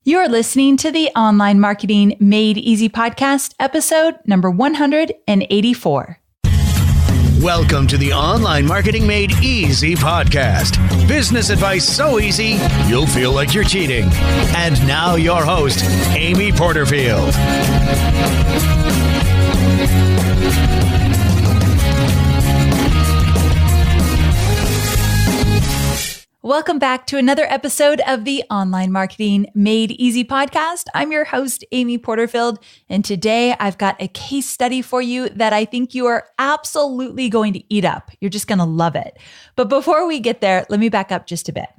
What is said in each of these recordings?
You're listening to the Online Marketing Made Easy podcast, episode number 184. Welcome to the Online Marketing Made Easy podcast. Business advice so easy, you'll feel like you're cheating. And now your host, Amy Porterfield. Welcome back to another episode of the Online Marketing Made Easy podcast. I'm your host, Amy Porterfield, and today I've got a case study for you that I think you are absolutely going to eat up. You're just going to love it. But before we get there, let me back up just a bit.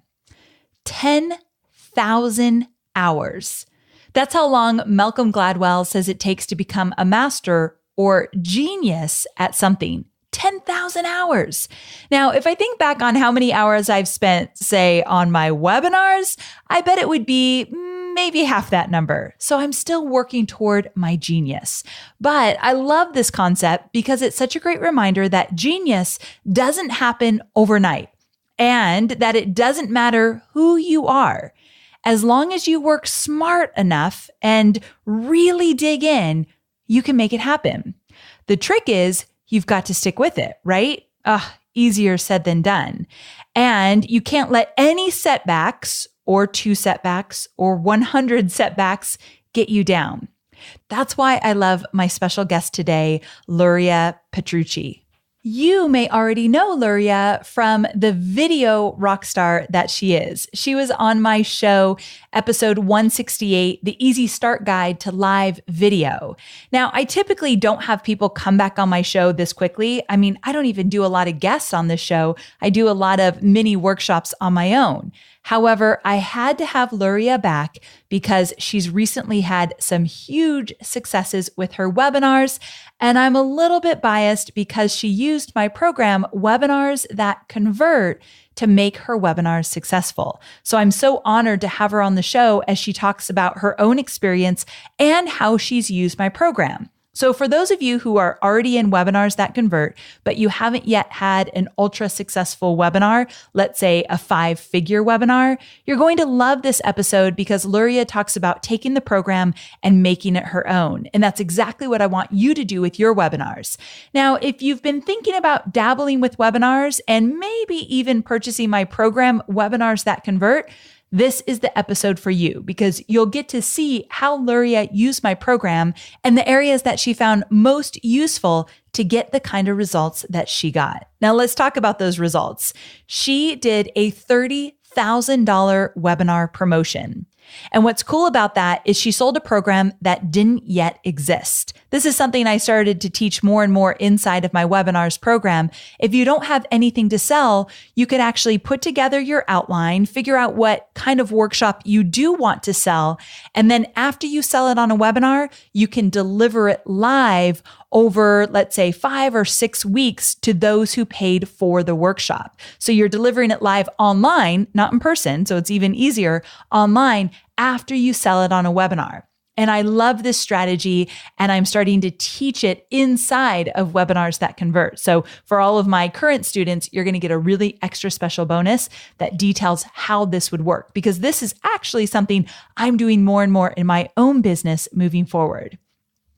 10,000 hours. That's how long Malcolm Gladwell says it takes to become a master or genius at something. 10,000 hours. Now, if I think back on how many hours I've spent, say, on my webinars, I bet it would be maybe half that number. So I'm still working toward my genius. But I love this concept because it's such a great reminder that genius doesn't happen overnight and that it doesn't matter who you are. As long as you work smart enough and really dig in, you can make it happen. The trick is, you've got to stick with it, right? Easier said than done. And you can't let any setbacks or 2 setbacks or 100 setbacks get you down. That's why I love my special guest today, Luria Petrucci. You may already know Luria from the video rockstar that she is. She was on my show, episode 168, The Easy Start Guide to Live Video. Now, I typically don't have people come back on my show this quickly. I mean, I don't even do a lot of guests on this show. I do a lot of mini workshops on my own. However, I had to have Luria back because she's recently had some huge successes with her webinars, and I'm a little bit biased because she used my program, Webinars That Convert, to make her webinars successful. So I'm so honored to have her on the show as she talks about her own experience and how she's used my program. So for those of you who are already in Webinars That Convert, but you haven't yet had an ultra successful webinar, let's say a 5-figure webinar, you're going to love this episode because Luria talks about taking the program and making it her own. And that's exactly what I want you to do with your webinars. Now, if you've been thinking about dabbling with webinars and maybe even purchasing my program, Webinars That Convert, this is the episode for you because you'll get to see how Luria used my program and the areas that she found most useful to get the kind of results that she got. Now let's talk about those results. She did a $30,000 webinar promotion. And what's cool about that is she sold a program that didn't yet exist. This is something I started to teach more and more inside of my webinars program. If you don't have anything to sell, you could actually put together your outline, figure out what kind of workshop you do want to sell. And then after you sell it on a webinar, you can deliver it live over, let's say, 5 or 6 weeks to those who paid for the workshop. So you're delivering it live online, not in person. So it's even easier online after you sell it on a webinar. And I love this strategy, and I'm starting to teach it inside of Webinars That Convert. So for all of my current students, you're going to get a really extra special bonus that details how this would work, because this is actually something I'm doing more and more in my own business moving forward.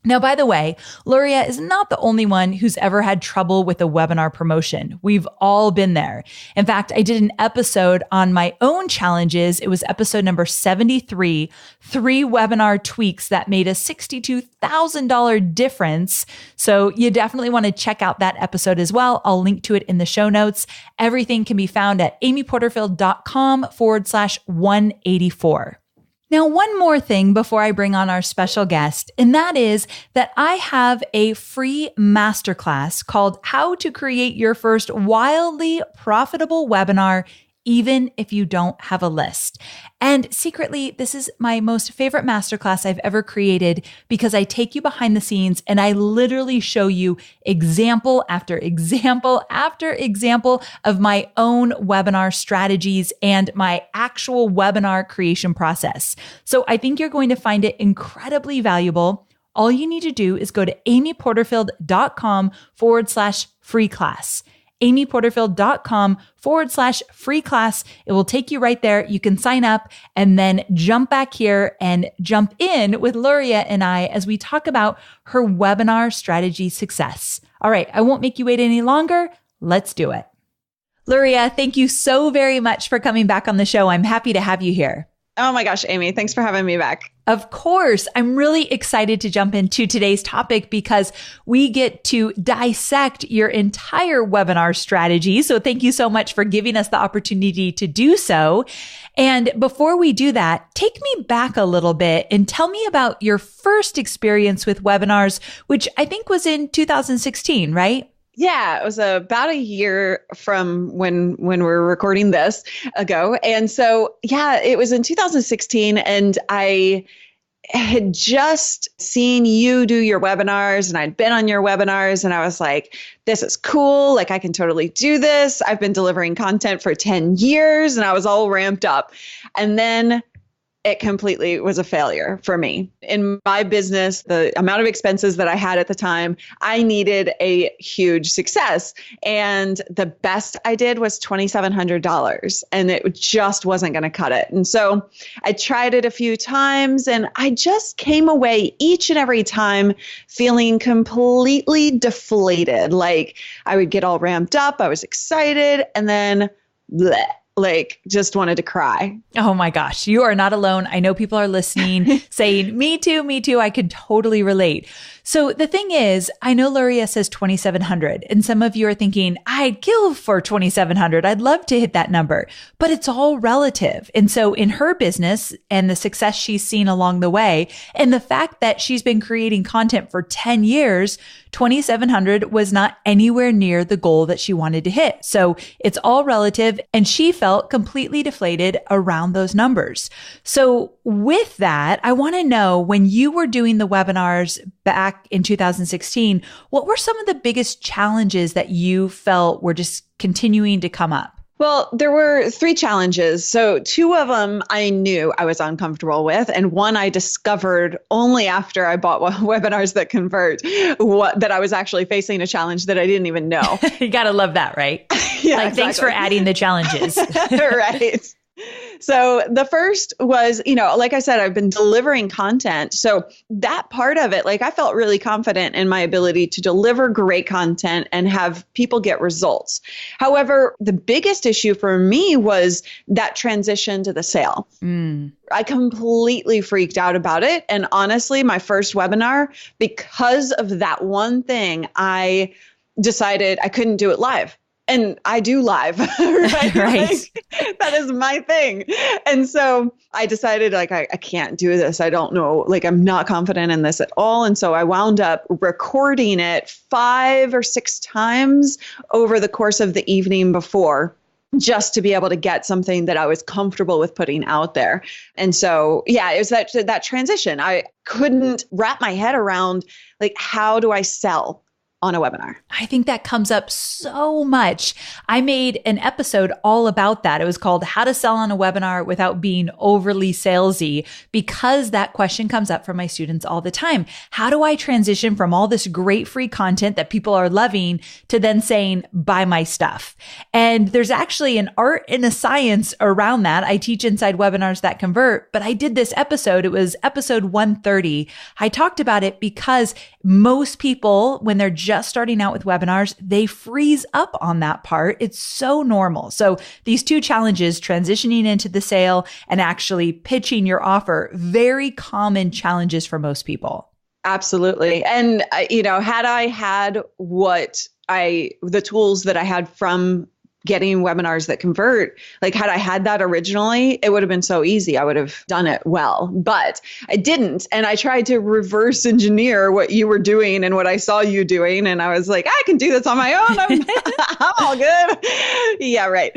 Now, by the way, Luria is not the only one who's ever had trouble with a webinar promotion. We've all been there. In fact, I did an episode on my own challenges. It was episode number 73, 3 webinar tweaks that made a $62,000 difference. So you definitely want to check out that episode as well. I'll link to it in the show notes. Everything can be found at amyporterfield.com/184. Now, one more thing before I bring on our special guest, and that is that I have a free masterclass called How to Create Your First Wildly Profitable Webinar, even if you don't have a list. And secretly, this is my most favorite masterclass I've ever created because I take you behind the scenes and I literally show you example after example after example of my own webinar strategies and my actual webinar creation process. So I think you're going to find it incredibly valuable. All you need to do is go to amyporterfield.com/free class. amyporterfield.com/free class. It will take you right there. You can sign up and then jump back here and jump in with Luria and I as we talk about her webinar strategy success. All right, I won't make you wait any longer. Let's do it. Luria, thank you so very much for coming back on the show. I'm happy to have you here. Oh my gosh, Amy, thanks for having me back. Of course. I'm really excited to jump into today's topic because we get to dissect your entire webinar strategy. So thank you so much for giving us the opportunity to do so. And before we do that, take me back a little bit and tell me about your first experience with webinars, which I think was in 2016, right? Yeah, it was about a year from when we're recording this ago. And so, yeah, it was in 2016 and I had just seen you do your webinars and I'd been on your webinars and I was like, this is cool. Like I can totally do this. I've been delivering content for 10 years and I was all ramped up. And then it completely was a failure for me. In my business, the amount of expenses that I had at the time, I needed a huge success. And the best I did was $2,700 and it just wasn't going to cut it. And so I tried it a few times and I just came away each and every time feeling completely deflated. Like I would get all ramped up. I was excited and then bleh. Like just wanted to cry. Oh my gosh, you are not alone. I know people are listening saying, me too. I can totally relate. So the thing is, I know Luria says 2,700 and some of you are thinking, I'd kill for 2,700. I'd love to hit that number, but it's all relative. And so in her business and the success she's seen along the way and the fact that she's been creating content for 10 years, 2,700 was not anywhere near the goal that she wanted to hit. So it's all relative and she felt completely deflated around those numbers. So with that, I want to know when you were doing the webinars back in 2016, what were some of the biggest challenges that you felt were just continuing to come up? Well, there were 3 challenges. So 2 of them I knew I was uncomfortable with. And one I discovered only after I bought Webinars That Convert, that I was actually facing a challenge that I didn't even know. You got to love that, right? Yeah, like, exactly. Thanks for adding the challenges. Right. So the first was, like I said, I've been delivering content. So that part of it, like I felt really confident in my ability to deliver great content and have people get results. However, the biggest issue for me was that transition to the sale. I completely freaked out about it. And honestly, my first webinar, because of that one thing, I decided I couldn't do it live. And I do live, right? Right. Like, that is my thing. And so I decided like, I can't do this. I don't know, like I'm not confident in this at all. And so I wound up recording it 5 or 6 times over the course of the evening before, just to be able to get something that I was comfortable with putting out there. And so, yeah, it was that transition. I couldn't wrap my head around like, how do I sell on a webinar? I think that comes up so much. I made an episode all about that. It was called How to Sell on a Webinar Without Being Overly Salesy, because that question comes up from my students all the time. How do I transition from all this great free content that people are loving to then saying, buy my stuff? And there's actually an art and a science around that. I teach inside Webinars That Convert, but I did this episode. It was episode 130. I talked about it because most people, when they're just starting out with webinars, they freeze up on that part. It's so normal. So these 2 challenges, transitioning into the sale and actually pitching your offer, very common challenges for most people. Absolutely. And, had I had the tools that I had from getting Webinars That Convert, like had I had that originally, it would have been so easy. I would have done it well, but I didn't. And I tried to reverse engineer what you were doing and what I saw you doing. And I was like, I can do this on my own. I'm all good. Yeah, right.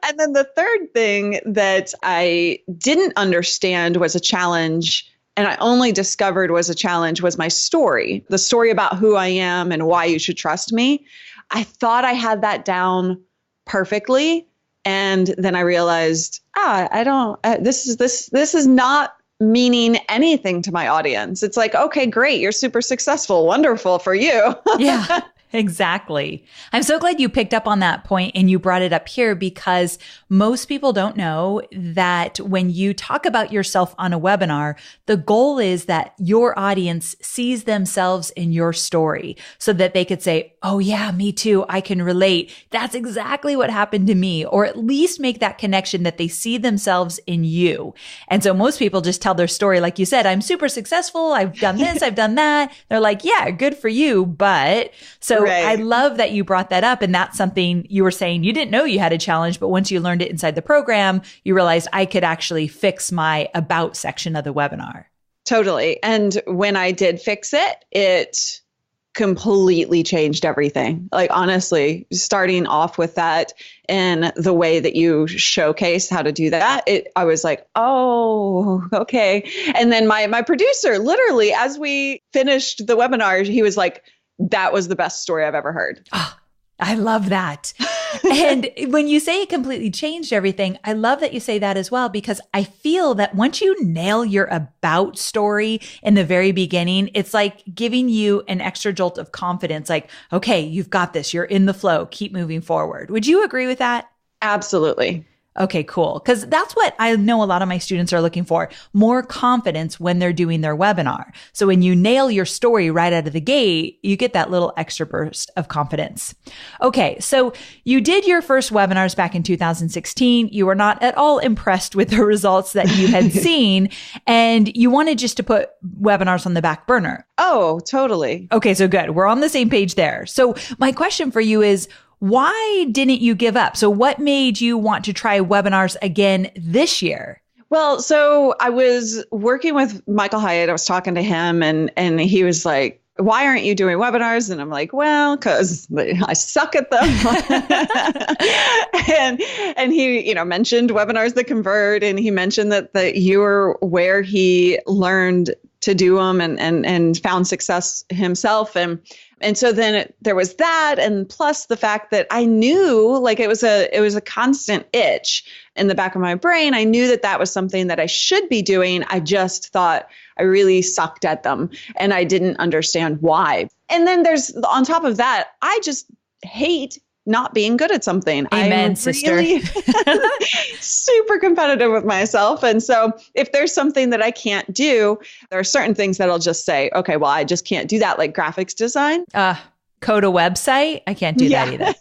And then the third thing that I didn't understand was a challenge, and I only discovered was a challenge, was my story, the story about who I am and why you should trust me. I thought I had that down perfectly. And then I realized, I don't, this is not meaning anything to my audience. It's like, okay, great. You're super successful. Wonderful for you. Yeah. Exactly. I'm so glad you picked up on that point and you brought it up here, because most people don't know that when you talk about yourself on a webinar, the goal is that your audience sees themselves in your story so that they could say, oh yeah, me too. I can relate. That's exactly what happened to me. Or at least make that connection that they see themselves in you. And so most people just tell their story. Like you said, I'm super successful. I've done this. I've done that. They're like, yeah, good for you. But so Right. I love that you brought that up. And that's something you were saying you didn't know you had a challenge, but once you learned it inside the program, you realized I could actually fix my about section of the webinar. Totally. And when I did fix it, it completely changed everything. Like, honestly, starting off with that and the way that you showcase how to do that, I was like, oh, okay. And then my producer, literally, as we finished the webinar, he was like, that was the best story I've ever heard. Oh, I love that. And when you say it completely changed everything, I love that you say that as well, because I feel that once you nail your about story in the very beginning, it's like giving you an extra jolt of confidence. Like, okay, you've got this. You're in the flow. Keep moving forward. Would you agree with that? Absolutely. Okay, cool. Because that's what I know a lot of my students are looking for, more confidence when they're doing their webinar. So when you nail your story right out of the gate, you get that little extra burst of confidence. Okay, so you did your first webinars back in 2016. You were not at all impressed with the results that you had seen, and you wanted just to put webinars on the back burner. Oh, totally. Okay, so good. We're on the same page there. So my question for you is, why didn't you give up? So what made you want to try webinars again this year? Well, so I was working with Michael Hyatt. I was talking to him and he was like, why aren't you doing webinars? And I'm like, well, because I suck at them. and he, mentioned webinars that convert. And he mentioned that you were where he learned to do them and found success himself. And so then there was that. And plus the fact that I knew, like, it was a constant itch in the back of my brain. I knew that was something that I should be doing. I just thought I really sucked at them and I didn't understand why. And then there's, on top of that, I just hate not being good at something. Amen, I'm sister. Really super competitive with myself. And so if there's something that I can't do, there are certain things that I'll just say, okay, well, I just can't do that, like graphics design. Code a website? I can't do that either.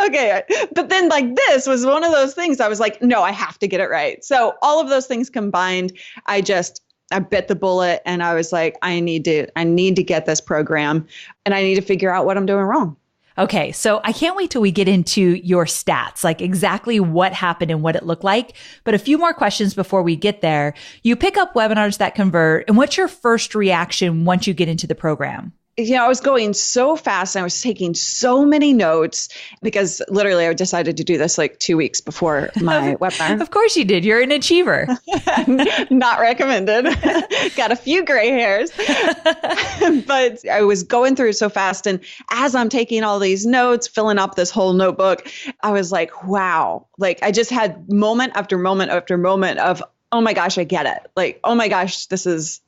Okay. But then like this was one of those things I was like, no, I have to get it right. So all of those things combined, I bit the bullet and I was like, I need to get this program and I need to figure out what I'm doing wrong. Okay, so I can't wait till we get into your stats, like exactly what happened and what it looked like. But a few more questions before we get there. You pick up webinars that convert, and what's your first reaction once you get into the program? I was going so fast and I was taking so many notes because literally I decided to do this like 2 weeks before my webinar. Of course you did. You're an achiever. Not recommended. Got a few gray hairs. But I was going through so fast. And as I'm taking all these notes, filling up this whole notebook, I was like, wow. Like I just had moment after moment after moment of, oh my gosh, I get it. Like, oh my gosh, this is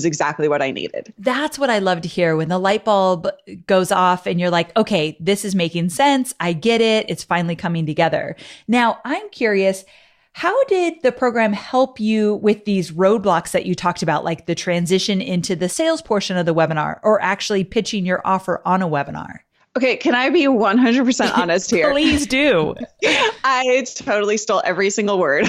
exactly what I needed. That's what I love to hear, when the light bulb goes off and you're like, okay, this is making sense. I get it. It's finally coming together. Now, I'm curious, how did the program help you with these roadblocks that you talked about, like the transition into the sales portion of the webinar or actually pitching your offer on a webinar? Okay, can I be 100% honest here? Please do. I totally stole every single word.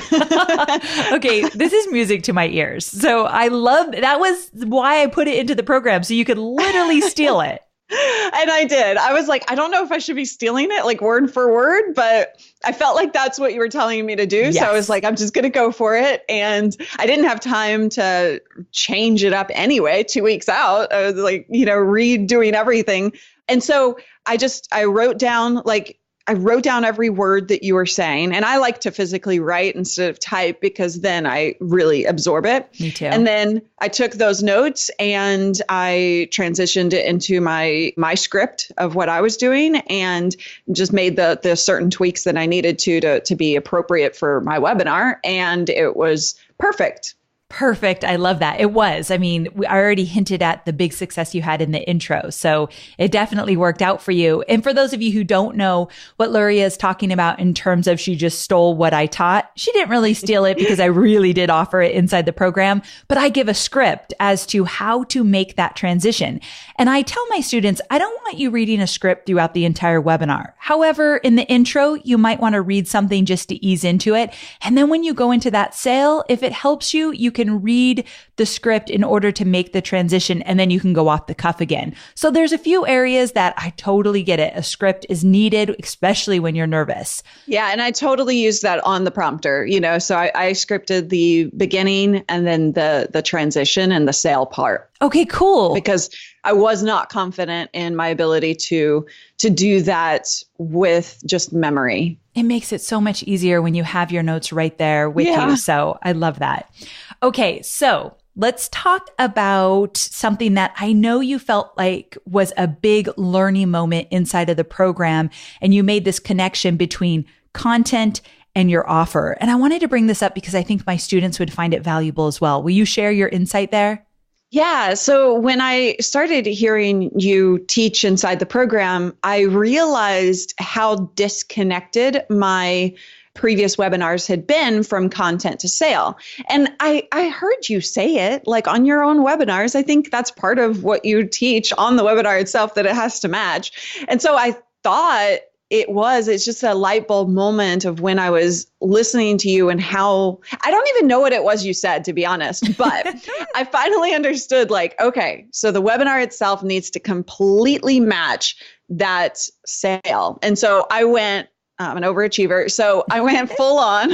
Okay, this is music to my ears. So I love, that was why I put it into the program, so you could literally steal it. And I did. I was like, I don't know if I should be stealing it like word for word, but I felt like that's what you were telling me to do. Yes. So I was like, I'm just going to go for it. And I didn't have time to change it up anyway. 2 weeks out, I was like, redoing everything. And so I wrote down every word that you were saying. And I like to physically write instead of type because then I really absorb it. Me too. And then I took those notes and I transitioned it into my script of what I was doing and just made the certain tweaks that I needed to be appropriate for my webinar. And it was perfect. Perfect. I love that. It was. I mean, I already hinted at the big success you had in the intro. So it definitely worked out for you. And for those of you who don't know what Luria is talking about in terms of she just stole what I taught, she didn't really steal it because I really did offer it inside the program, but I give a script as to how to make that transition. And I tell my students, I don't want you reading a script throughout the entire webinar. However, in the intro, you might want to read something just to ease into it. And then when you go into that sale, if it helps you, you can read the script in order to make the transition, and then you can go off the cuff again. So there's a few areas that I totally get it. A script is needed, especially when you're nervous. Yeah. And I totally used that on the prompter, so I scripted the beginning and then the transition and the sale part. Okay, cool. Because I was not confident in my ability to do that with just memory. It makes it so much easier when you have your notes right there with you. So I love that. Okay, so let's talk about something that I know you felt like was a big learning moment inside of the program, and you made this connection between content and your offer. And I wanted to bring this up because I think my students would find it valuable as well. Will you share your insight there? Yeah. So when I started hearing you teach inside the program, I realized how disconnected my previous webinars had been from content to sale. And I heard you say it like on your own webinars. I think that's part of what you teach on the webinar itself, that it has to match. And so I thought it's just a light bulb moment of when I was listening to you and how, I don't even know what it was you said, to be honest, but I finally understood, like, okay, so the webinar itself needs to completely match that sale. And so I went, I'm an overachiever, so I went full on.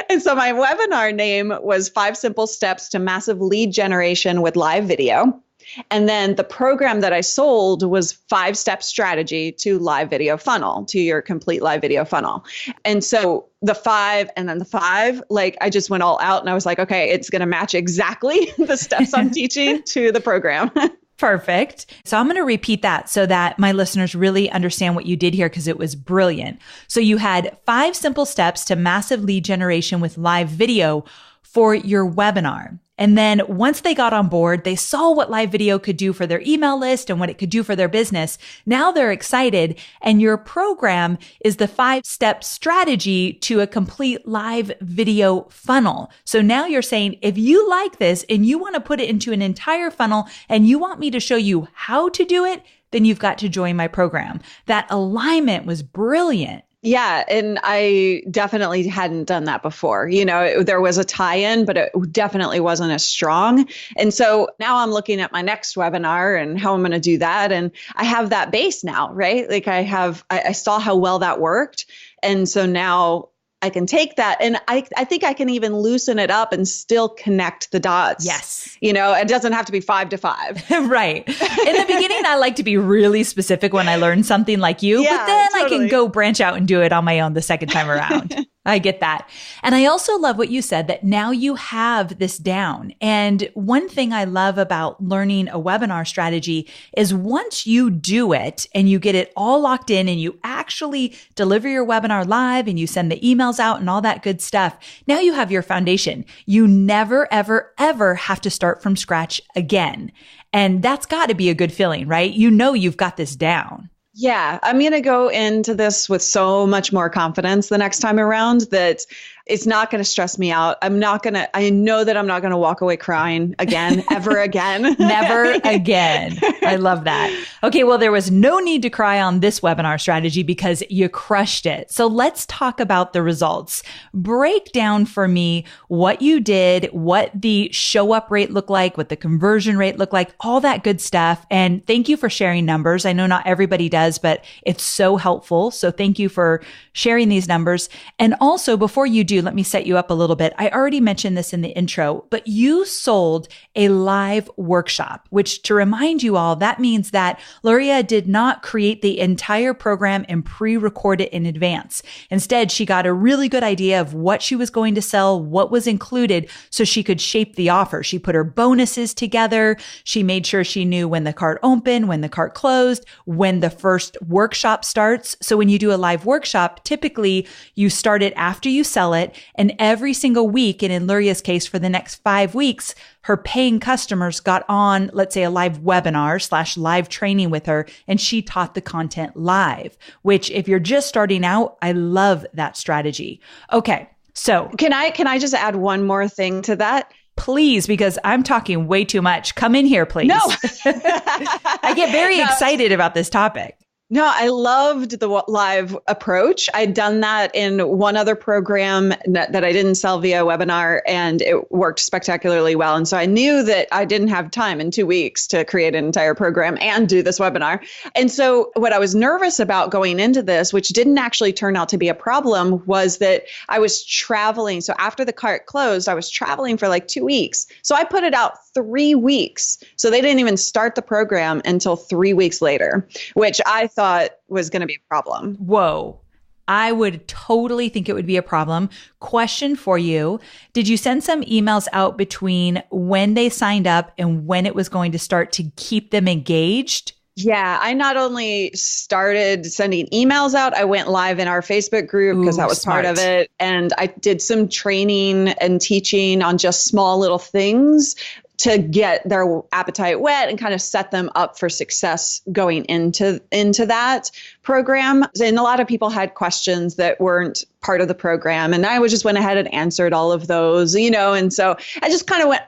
And so my webinar name was 5 Simple Steps to Massive Lead Generation with Live Video. And then the program that I sold was 5-step strategy to live video funnel, to your complete live video funnel. And so the 5 and then the 5, like I just went all out and I was like, okay, it's going to match exactly the steps I'm teaching to the program. Perfect. So I'm going to repeat that so that my listeners really understand what you did here, because it was brilliant. So you had 5 simple steps to massive lead generation with live video for your webinar. And then once they got on board, they saw what live video could do for their email list and what it could do for their business. Now they're excited. And your program is the 5-step strategy to a complete live video funnel. So now you're saying, if you like this and you want to put it into an entire funnel and you want me to show you how to do it, then you've got to join my program. That alignment was brilliant. Yeah. And I definitely hadn't done that before. There was a tie-in, but it definitely wasn't as strong. And so now I'm looking at my next webinar and how I'm going to do that. And I have that base now, right? Like I saw how well that worked. And so now I can take that, and I think I can even loosen it up and still connect the dots. Yes. It doesn't have to be 5 to 5. Right. In the beginning, I like to be really specific when I learn something like you, but then totally. I can go branch out and do it on my own the second time around. I get that. And I also love what you said, that now you have this down. And one thing I love about learning a webinar strategy is once you do it and you get it all locked in and you actually deliver your webinar live and you send the emails out and all that good stuff, now you have your foundation. You never, ever, ever have to start from scratch again. And that's got to be a good feeling, right? You've got this down. Yeah, I'm going to go into this with so much more confidence the next time around that it's not going to stress me out. I know that I'm not going to walk away crying again, ever again. Never again. I love that. Okay, well, there was no need to cry on this webinar strategy because you crushed it. So let's talk about the results. Break down for me what you did, what the show up rate looked like, what the conversion rate looked like, all that good stuff. And thank you for sharing numbers. I know not everybody does, but it's so helpful. So thank you for sharing these numbers. And also, before you do, let me set you up a little bit. I already mentioned this in the intro, but you sold a live workshop, which, to remind you all, that means that Luria did not create the entire program and pre-record it in advance. Instead, she got a really good idea of what she was going to sell, what was included, so she could shape the offer. She put her bonuses together. She made sure she knew when the cart opened, when the cart closed, when the first workshop starts. So when you do a live workshop, typically you start it after you sell it. it. And every single week, and in Luria's case, for the next 5 weeks, her paying customers got on, let's say, a live webinar / live training with her, and she taught the content live, which if you're just starting out, I love that strategy. Okay. So can I just add one more thing to that? Please, because I'm talking way too much. Come in here, please. No. I get very excited about this topic. No, I loved the live approach. I'd done that in one other program that I didn't sell via webinar, and it worked spectacularly well. And so I knew that I didn't have time in 2 weeks to create an entire program and do this webinar. And so what I was nervous about going into this, which didn't actually turn out to be a problem, was that I was traveling. So after the cart closed, I was traveling for like 2 weeks. So I put it out 3 weeks. So they didn't even start the program until 3 weeks later, which I thought was going to be a problem. Whoa. I would totally think it would be a problem. Question for you. Did you send some emails out between when they signed up and when it was going to start to keep them engaged? Yeah, I not only started sending emails out, I went live in our Facebook group because that was smart. part of it. And I did some training and teaching on just small little things to get their appetite whet and kind of set them up for success going into that program. And a lot of people had questions that weren't part of the program. And I just went ahead and answered all of those, and so I just kind of went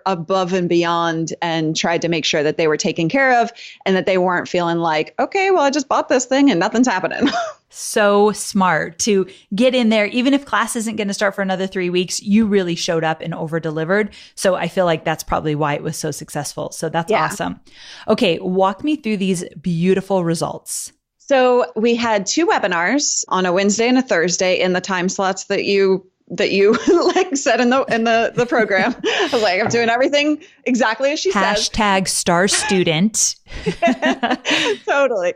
above and beyond and tried to make sure that they were taken care of and that they weren't feeling like, okay, well, I just bought this thing and nothing's happening. So smart to get in there. Even if class isn't going to start for another 3 weeks, you really showed up and over delivered. So I feel like that's probably why it was so successful. So that's awesome. Okay. Walk me through these beautiful results. So we had 2 webinars on a Wednesday and a Thursday in the time slots that you like said in the program. I was like, I'm doing everything exactly as she says. Hashtag star student. Totally.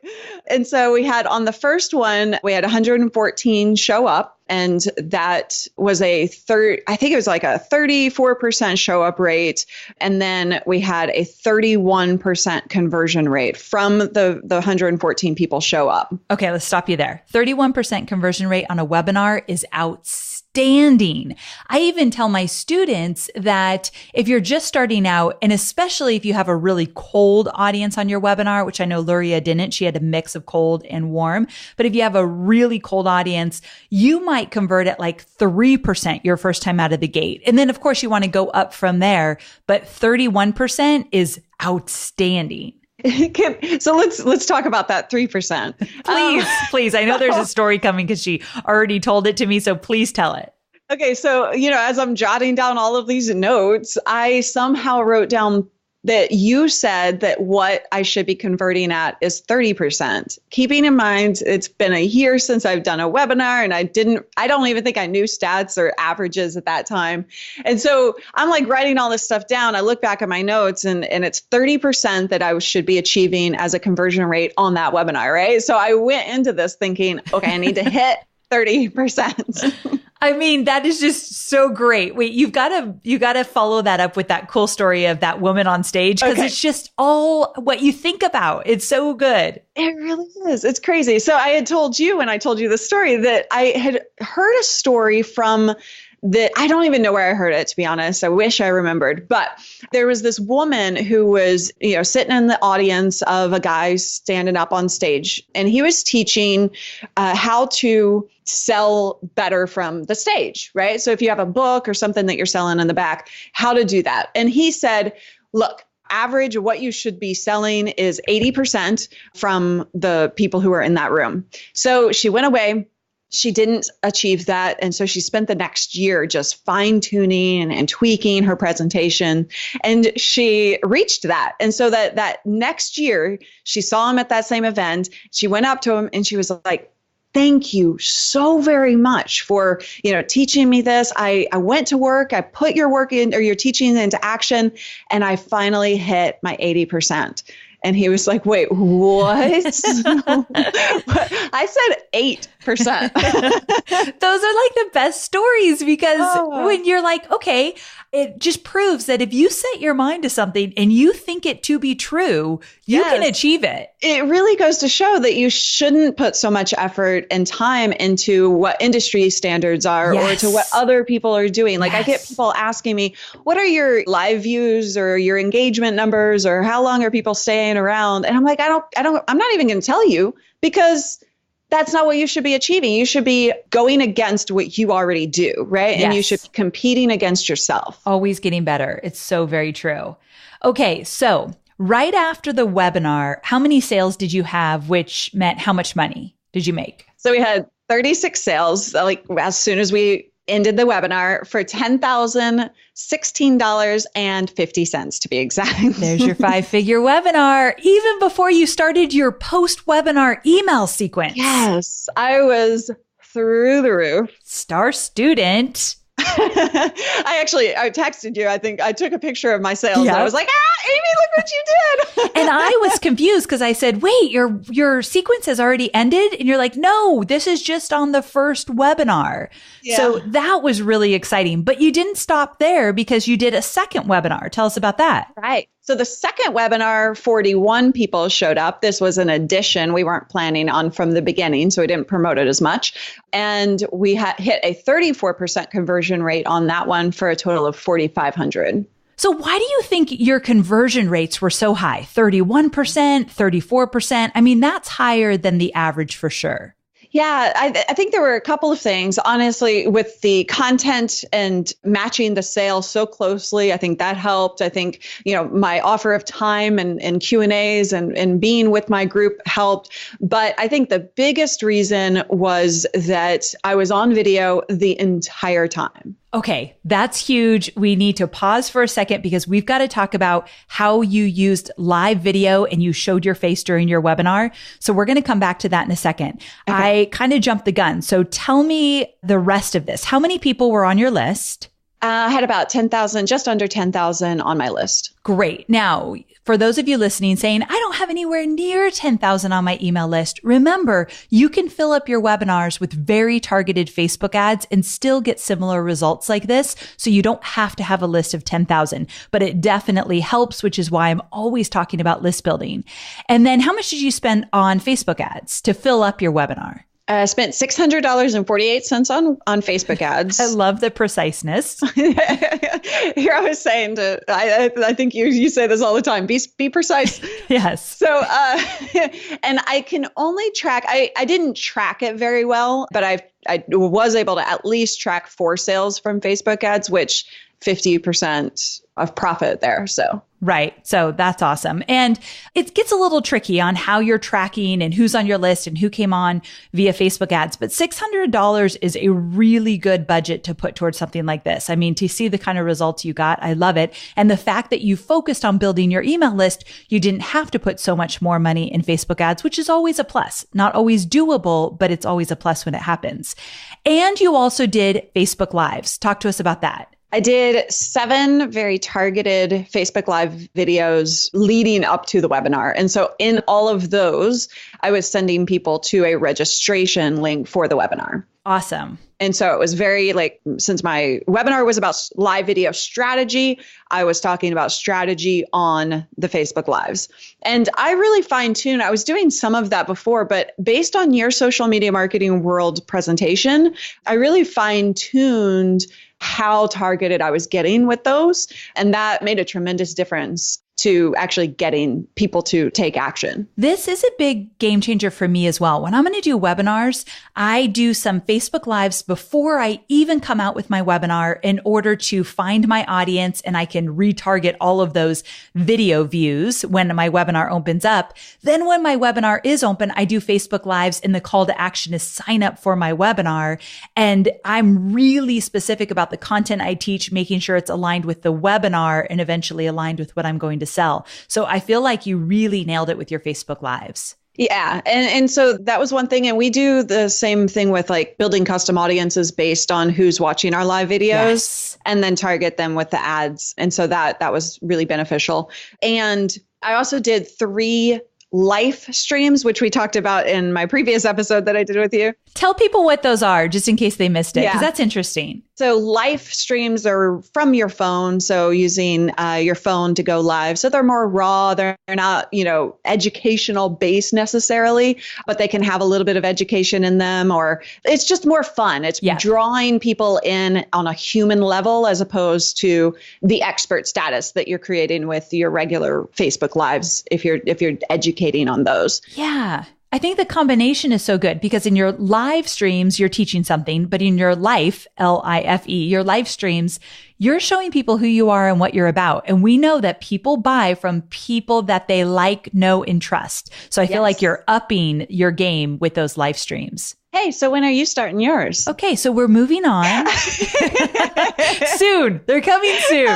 And so we had on the first one, we had 114 show up. And that was I think it was like a 34% show up rate. And then we had a 31% conversion rate from the 114 people show up. Okay, let's stop you there. 31% conversion rate on a webinar is outstanding. I even tell my students that if you're just starting out, and especially if you have a really cold audience on your webinar, which I know Luria didn't, she had a mix of cold and warm. But if you have a really cold audience, you might convert at like 3% your first time out of the gate. And then of course you want to go up from there, but 31% is outstanding. So let's talk about that 3%. Please. I know there's a story coming because she already told it to me. So please tell it. Okay. So, as I'm jotting down all of these notes, I somehow wrote down that you said that what I should be converting at is 30%. Keeping in mind, it's been a year since I've done a webinar and I don't even think I knew stats or averages at that time. And so I'm like writing all this stuff down. I look back at my notes and it's 30% that I should be achieving as a conversion rate on that webinar, right? So I went into this thinking, okay, I need to hit 30%. I mean, that is just so great. Wait, you gotta follow that up with that cool story of that woman on stage because It's just all what you think about. It's so good. It really is. It's crazy. So I had told you when I told you the story that I had heard a story from that I don't even know where I heard it, to be honest. I wish I remembered. But there was this woman who was, sitting in the audience of a guy standing up on stage. And he was teaching how to sell better from the stage, right? So if you have a book or something that you're selling in the back, how to do that. And he said, look, average of what you should be selling is 80% from the people who are in that room. So she went away. She didn't achieve that. And so she spent the next year just fine tuning and tweaking her presentation. And she reached that. And so that next year, she saw him at that same event. She went up to him and she was like, thank you so very much for, teaching me this. I went to work, I put your work in or your teaching into action, and I finally hit my 80%. And he was like, wait, what? I said 8%. Those are like the best stories because when you're like, okay, it just proves that if you set your mind to something and you think it to be true, you can achieve it. It really goes to show that you shouldn't put so much effort and time into what industry standards are or to what other people are doing. Like I get people asking me, what are your live views or your engagement numbers or how long are people staying around? And I'm like, I'm not even going to tell you because that's not what you should be achieving. You should be going against what you already do, right? And you should be competing against yourself. Always getting better. It's so very true. Okay, so right after the webinar, how many sales did you have, which meant how much money did you make? So we had 36 sales, like as soon as we ended the webinar for $10,016.50 to be exact. There's your 5-figure webinar, even before you started your post-webinar email sequence. Yes, I was through the roof. Star student. I texted you. I think I took a picture of my sales. Yep. And I was like, Amy, look what you did. And I was confused because I said, wait, your sequence has already ended. And you're like, no, this is just on the first webinar. Yeah. So that was really exciting. But you didn't stop there because you did a second webinar. Tell us about that. Right. So the second webinar, 41 people showed up. This was an addition we weren't planning on from the beginning, so we didn't promote it as much. And we hit a 34% conversion rate on that one for a total of 4,500. So why do you think your conversion rates were so high? 31%, 34%? I mean, that's higher than the average for sure. Yeah, I think there were a couple of things. Honestly, with the content and matching the sale so closely, I think that helped. I think, my offer of time and Q&As and being with my group helped. But I think the biggest reason was that I was on video the entire time. Okay, that's huge. We need to pause for a second because we've got to talk about how you used live video and you showed your face during your webinar. So we're going to come back to that in a second. Okay. I kind of jumped the gun. So tell me the rest of this. How many people were on your list? I had about 10,000, just under 10,000 on my list. Great. Now, for those of you listening saying, I don't have anywhere near 10,000 on my email list, remember, you can fill up your webinars with very targeted Facebook ads and still get similar results like this. So you don't have to have a list of 10,000, but it definitely helps, which is why I'm always talking about list building. And then how much did you spend on Facebook ads to fill up your webinar? I spent $600.48 on Facebook ads. I love the preciseness. Here I was saying I think you say this all the time, be precise. Yes. So, and I can only track, I didn't track it very well, but I was able to at least track 4 sales from Facebook ads, which 50% of profit there. So. Right. So that's awesome. And it gets a little tricky on how you're tracking and who's on your list and who came on via Facebook ads. But $600 is a really good budget to put towards something like this. I mean, to see the kind of results you got, I love it. And the fact that you focused on building your email list, you didn't have to put so much more money in Facebook ads, which is always a plus. Not always doable, but it's always a plus when it happens. And you also did Facebook Lives. Talk to us about that. I did 7 very targeted Facebook Live videos leading up to the webinar. And so in all of those, I was sending people to a registration link for the webinar. Awesome. And so it was very since my webinar was about live video strategy, I was talking about strategy on the Facebook Lives. And I really fine-tuned. I was doing some of that before, but based on your social media marketing world presentation, I really fine-tuned how targeted I was getting with those. And that made a tremendous difference to actually getting people to take action. This is a big game changer for me as well. When I'm going to do webinars, I do some Facebook Lives before I even come out with my webinar in order to find my audience, and I can retarget all of those video views when my webinar opens up. Then when my webinar is open, I do Facebook Lives and the call to action is sign up for my webinar. And I'm really specific about the content I teach, making sure it's aligned with the webinar and eventually aligned with what I'm going to sell. So I feel like you really nailed it with your Facebook Lives. Yeah. And so that was one thing. And we do the same thing with building custom audiences based on who's watching our live videos and then target them with the ads. And so that was really beneficial. And I also did 3 life streams, which we talked about in my previous episode that I did with you. Tell people what those are, just in case they missed it, because that's interesting. So live streams are from your phone. So using your phone to go live. So they're more raw. They're not, educational based necessarily, but they can have a little bit of education in them, or it's just more fun. It's drawing people in on a human level as opposed to the expert status that you're creating with your regular Facebook lives if you're educating on those. Yeah. I think the combination is so good because in your live streams, you're teaching something, but in your life, L-I-F-E, your live streams, you're showing people who you are and what you're about. And we know that people buy from people that they like, know, and trust. So I feel like you're upping your game with those live streams. Hey, so when are you starting yours? Okay, so we're moving on. Soon. They're coming soon.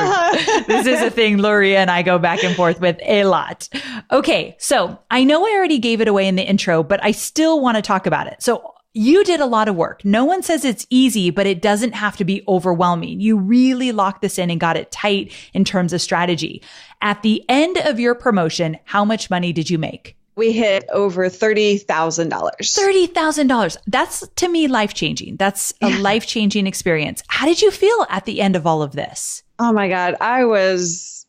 This is a thing Luria and I go back and forth with a lot. Okay, so I know I already gave it away in the intro, but I still want to talk about it. So you did a lot of work. No one says it's easy, but it doesn't have to be overwhelming. You really locked this in and got it tight in terms of strategy. At the end of your promotion, how much money did you make? We hit over $30,000. $30,000. That's, to me, life-changing. That's a life-changing experience. How did you feel at the end of all of this? Oh my God. I was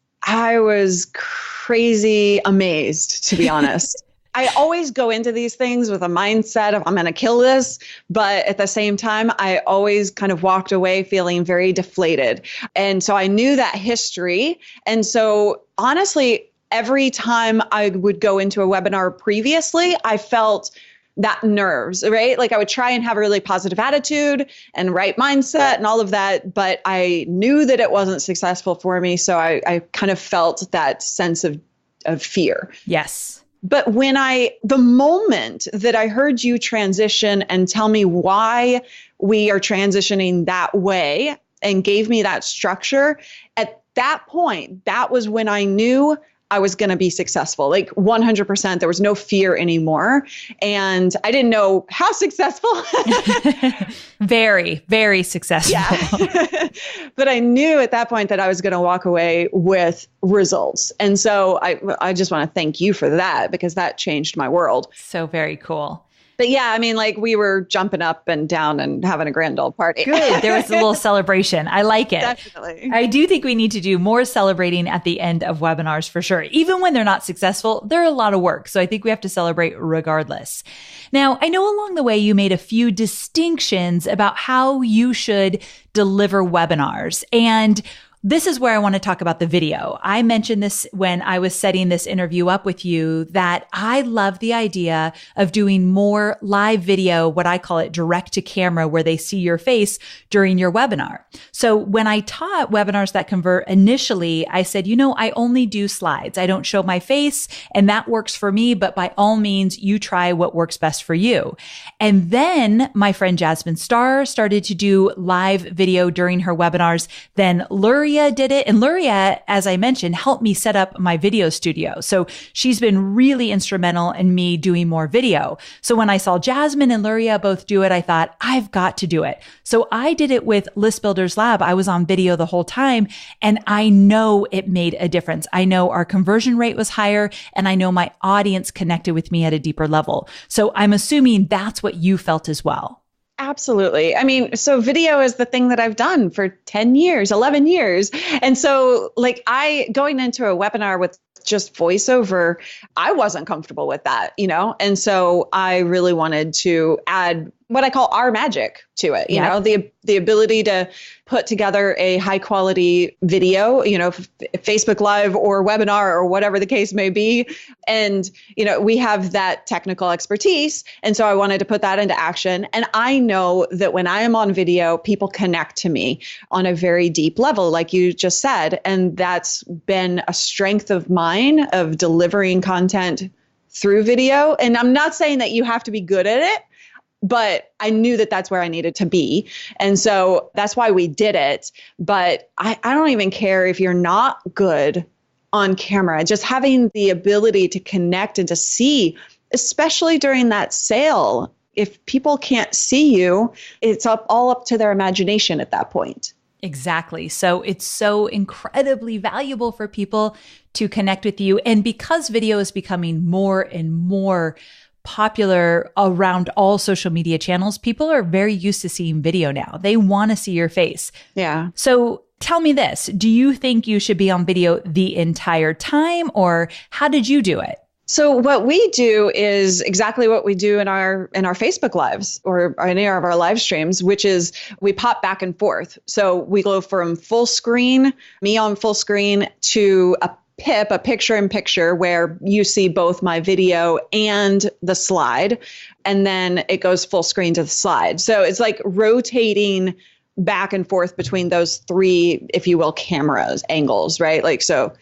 crazy amazed, to be honest. I always go into these things with a mindset of I'm going to kill this. But at the same time, I always kind of walked away feeling very deflated. And so I knew that history. And so honestly, every time I would go into a webinar previously, I felt that nerves, right? Like I would try and have a really positive attitude and right mindset and all of that, but I knew that it wasn't successful for me. So I kind of felt that sense of fear. Yes. But the moment that I heard you transition and tell me why we are transitioning that way and gave me that structure, at that point, that was when I knew I was going to be successful, like 100%. There was no fear anymore. And I didn't know how successful. Very, very successful. Yeah. But I knew at that point that I was going to walk away with results. And so I just want to thank you for that because that changed my world. So very cool. But yeah, I mean, like we were jumping up and down and having a grand old party. Good. There was a little celebration. I like it. Definitely. I do think we need to do more celebrating at the end of webinars for sure. Even when they're not successful, they're a lot of work. So I think we have to celebrate regardless. Now, I know along the way you made a few distinctions about how you should deliver webinars. And this is where I want to talk about the video. I mentioned this when I was setting this interview up with you, that I love the idea of doing more live video, what I call it direct to camera, where they see your face during your webinar. So when I taught webinars that convert initially, I said, I only do slides. I don't show my face, and that works for me, but by all means, you try what works best for you. And then my friend Jasmine Starr started to do live video during her webinars. Then Luria did it. And Luria, as I mentioned, helped me set up my video studio. So she's been really instrumental in me doing more video. So when I saw Jasmine and Luria both do it, I thought, I've got to do it. So I did it with List Builders Lab. I was on video the whole time, and I know it made a difference. I know our conversion rate was higher, and I know my audience connected with me at a deeper level. So I'm assuming that's what you felt as well. Absolutely. I mean, so video is the thing that I've done for 10 years, 11 years. And so going into a webinar with just voiceover, I wasn't comfortable with that, And so I really wanted to add what I call our magic to it, the ability to put together a high quality video, Facebook Live or webinar or whatever the case may be. And, we have that technical expertise. And so I wanted to put that into action. And I know that when I am on video, people connect to me on a very deep level, like you just said. And that's been a strength of mine of delivering content through video. And I'm not saying that you have to be good at it, but I knew that that's where I needed to be. And so that's why we did it. But I don't even care if you're not good on camera, just having the ability to connect and to see, especially during that sale. If people can't see you, it's all up to their imagination at that point. Exactly. So it's so incredibly valuable for people to connect with you. And because video is becoming more and more popular around all social media channels, people are very used to seeing video now. They want to see your face. Yeah. So tell me this, do you think you should be on video the entire time, or how did you do it? So what we do is exactly what we do in our Facebook lives or any of our live streams, which is we pop back and forth. So we go from full screen, me on full screen, to a picture in picture where you see both my video and the slide. And then it goes full screen to the slide. So it's like rotating back and forth between those three, if you will, cameras angles, right? Like, so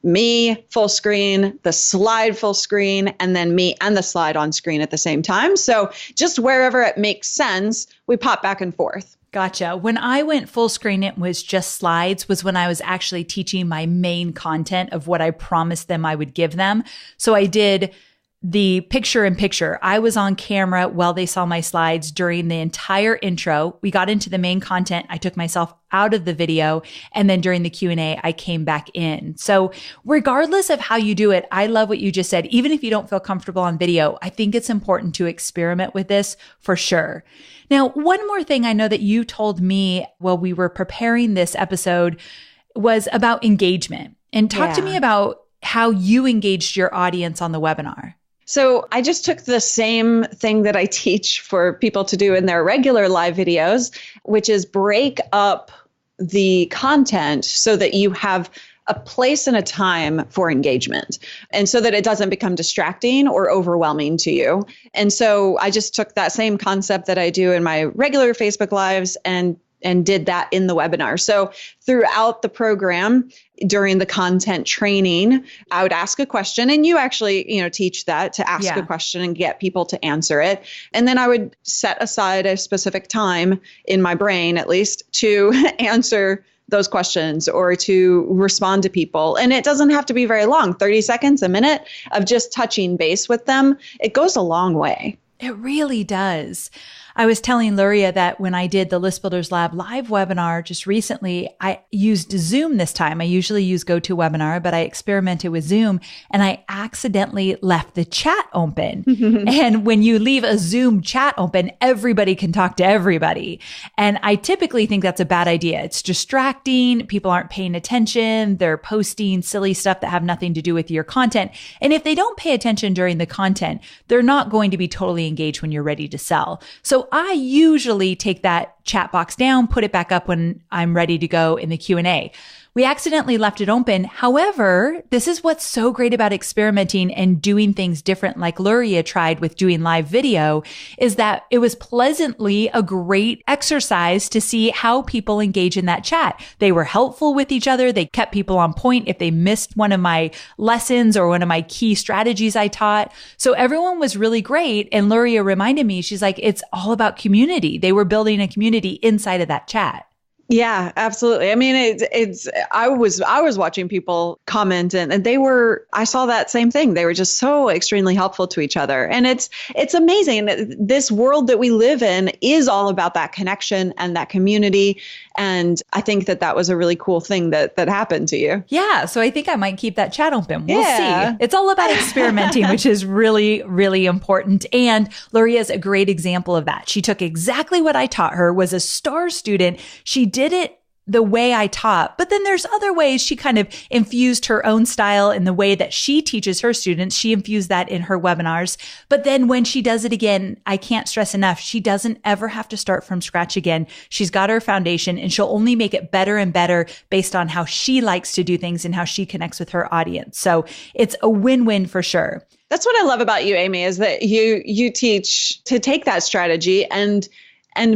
me full screen, the slide full screen, and then me and the slide on screen at the same time. So just wherever it makes sense, we pop back and forth. Gotcha. When I went full screen, it was just slides, was when I was actually teaching my main content of what I promised them I would give them. So I did the picture in picture. I was on camera while they saw my slides during the entire intro. We got into the main content. I took myself out of the video. And then during the Q&A, I came back in. So regardless of how you do it, I love what you just said. Even if you don't feel comfortable on video, I think it's important to experiment with this for sure. Now, one more thing I know that you told me while we were preparing this episode was about engagement. And talk to me about how you engaged your audience on the webinar. So I just took the same thing that I teach for people to do in their regular live videos, which is break up the content so that you have a place and a time for engagement, and so that it doesn't become distracting or overwhelming to you. And so I just took that same concept that I do in my regular Facebook Lives and did that in the webinar. So throughout the program, during the content training, I would ask a question, and you actually, teach that, to ask a question and get people to answer it. And then I would set aside a specific time in my brain, at least, to answer those questions or to respond to people. And it doesn't have to be very long, 30 seconds, a minute of just touching base with them. It goes a long way. It really does. I was telling Luria that when I did the List Builders Lab live webinar just recently, I used Zoom this time. I usually use GoToWebinar, but I experimented with Zoom and I accidentally left the chat open. And when you leave a Zoom chat open, everybody can talk to everybody. And I typically think that's a bad idea. It's distracting. People aren't paying attention. They're posting silly stuff that have nothing to do with your content. And if they don't pay attention during the content, they're not going to be totally engaged when you're ready to sell. So I usually take that chat box down, put it back up when I'm ready to go in the Q&A. We accidentally left it open. However, this is what's so great about experimenting and doing things different, like Luria tried with doing live video, is that it was pleasantly a great exercise to see how people engage in that chat. They were helpful with each other. They kept people on point if they missed one of my lessons or one of my key strategies I taught. So everyone was really great. And Luria reminded me, she's like, it's all about community. They were building a community inside of that chat. Yeah, absolutely. I mean, I was watching people comment and I saw that same thing. They were just so extremely helpful to each other. And it's amazing. This world that we live in is all about that connection and that community. And I think that was a really cool thing that happened to you. Yeah. So I think I might keep that chat open. We'll see. It's all about experimenting, which is really, really important. And Luria is a great example of that. She took exactly what I taught her, was a STAR student. She did it the way I taught, but then there's other ways she kind of infused her own style in the way that she teaches her students. She infused that in her webinars. But then when she does it again, I can't stress enough, she doesn't ever have to start from scratch again. She's got her foundation and she'll only make it better and better based on how she likes to do things and how she connects with her audience. So it's a win-win for sure. That's what I love about you, Amy, is that you teach to take that strategy and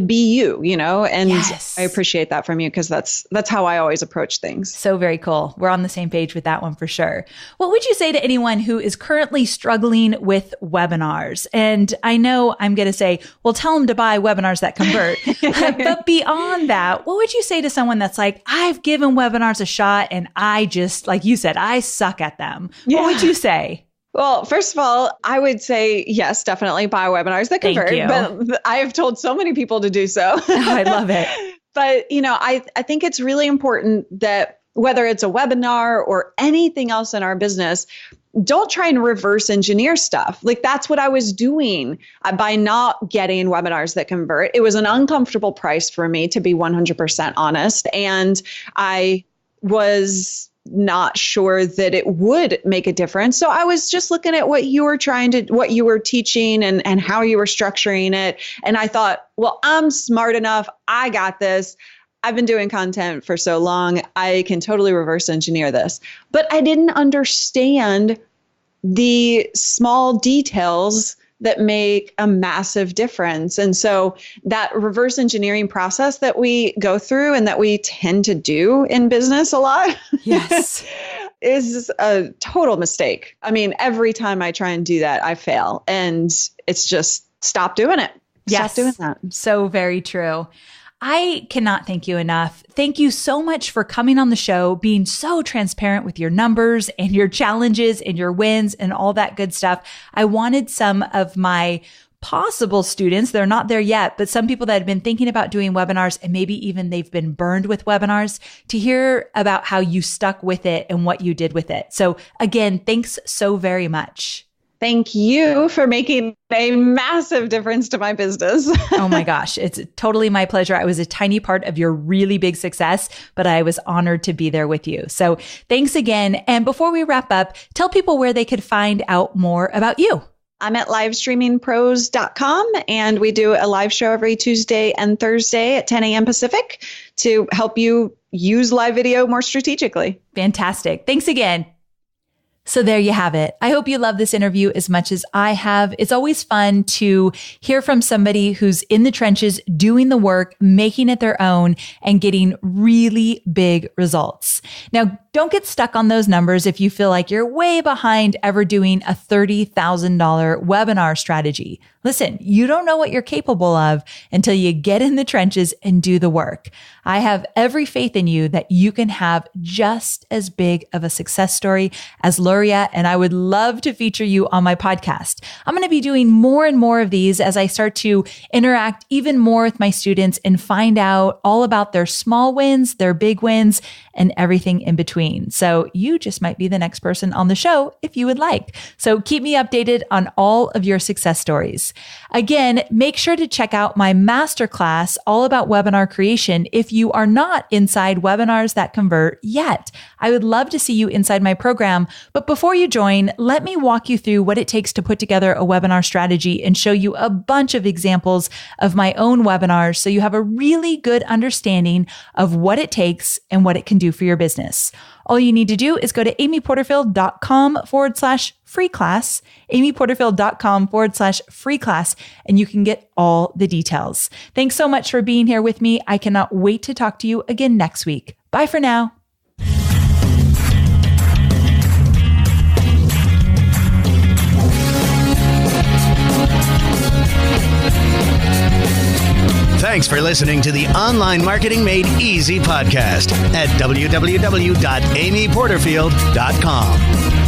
be you, and yes. I appreciate that from you because that's how I always approach things. So very cool. We're on the same page with that one for sure. What would you say to anyone who is currently struggling with webinars? And I know I'm going to say, well, tell them to buy webinars that convert. But beyond that, what would you say to someone that's like, I've given webinars a shot and I just, like you said, I suck at them. Yeah. What would you say? Well, first of all, I would say, yes, definitely buy webinars that convert. But I have told so many people to do so. Oh, I love it. But, I think it's really important that whether it's a webinar or anything else in our business, don't try and reverse engineer stuff. Like that's what I was doing by not getting webinars that convert. It was an uncomfortable price for me, to be 100% honest. And I was not sure that it would make a difference. So I was just looking at what you were teaching and how you were structuring it. And I thought, well, I'm smart enough. I got this. I've been doing content for so long, I can totally reverse engineer this. But I didn't understand the small details that make a massive difference. And so that reverse engineering process that we go through and that we tend to do in business a lot, yes, is a total mistake. I mean, every time I try and do that, I fail. And it's just stop doing it. Yes. Stop doing that. So very true. I cannot thank you enough. Thank you so much for coming on the show, being so transparent with your numbers and your challenges and your wins and all that good stuff. I wanted some of my possible students, they're not there yet, but some people that have been thinking about doing webinars and maybe even they've been burned with webinars, to hear about how you stuck with it and what you did with it. So again, thanks so very much. Thank you for making a massive difference to my business. Oh my gosh. It's totally my pleasure. I was a tiny part of your really big success, but I was honored to be there with you. So thanks again. And before we wrap up, tell people where they could find out more about you. I'm at livestreamingpros.com, and we do a live show every Tuesday and Thursday at 10 a.m. Pacific to help you use live video more strategically. Fantastic. Thanks again. So there you have it. I hope you love this interview as much as I have. It's always fun to hear from somebody who's in the trenches, doing the work, making it their own, and getting really big results. Now, don't get stuck on those numbers if you feel like you're way behind ever doing a $30,000 webinar strategy. Listen, you don't know what you're capable of until you get in the trenches and do the work. I have every faith in you that you can have just as big of a success story as Luria, and I would love to feature you on my podcast. I'm going to be doing more and more of these as I start to interact even more with my students and find out all about their small wins, their big wins, and everything in between. So you just might be the next person on the show if you would like. So keep me updated on all of your success stories. Again, make sure to check out my masterclass all about webinar creation if you are not inside Webinars That Convert yet. I would love to see you inside my program, but before you join, let me walk you through what it takes to put together a webinar strategy and show you a bunch of examples of my own webinars so you have a really good understanding of what it takes and what it can do for your business. All you need to do is go to amyporterfield.com/free class, amyporterfield.com/free class, and you can get all the details. Thanks so much for being here with me. I cannot wait to talk to you again next week. Bye for now. Thanks for listening to the Online Marketing Made Easy podcast at www.amyporterfield.com.